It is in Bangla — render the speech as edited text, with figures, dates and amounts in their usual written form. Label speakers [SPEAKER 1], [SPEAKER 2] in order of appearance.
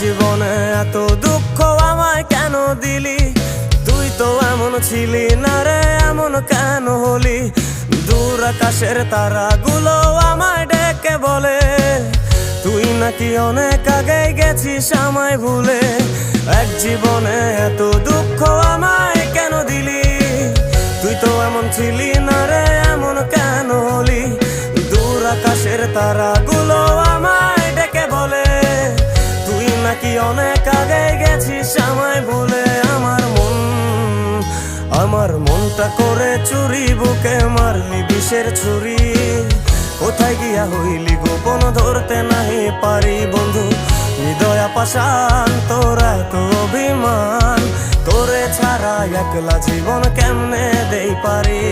[SPEAKER 1] জীবনে এত দুঃখ আমায় কেন দিলি? তুই তো এমন ছিলি না রে, এমন কেন হলি? দূর আকাশের তারাগুলো আমায় ডেকে বলে তুই নাকি অনেক আগে গেছিস আমায় ভুলে। এক জীবনে এত দুঃখ আমায় কেন দিলি? তুই তো এমন ছিলি না রে, এমন কেন হলি? দূর আকাশের তারাগুলো আমায় ডেকে বলে তুই নাকি অনেক আগে গেছিস আমায় ভুলে। আমার মনটা করে চুরি, বুকে মারলি বিষের ছুরি। কোথায় গিয়া হইলি গোপন ধরতে নাহি পারি বন্ধু। হৃদয় পাষাণ তোর এত অভিমান, তোরে ছাড়া একলা জীবন কেমনে দেই পারি?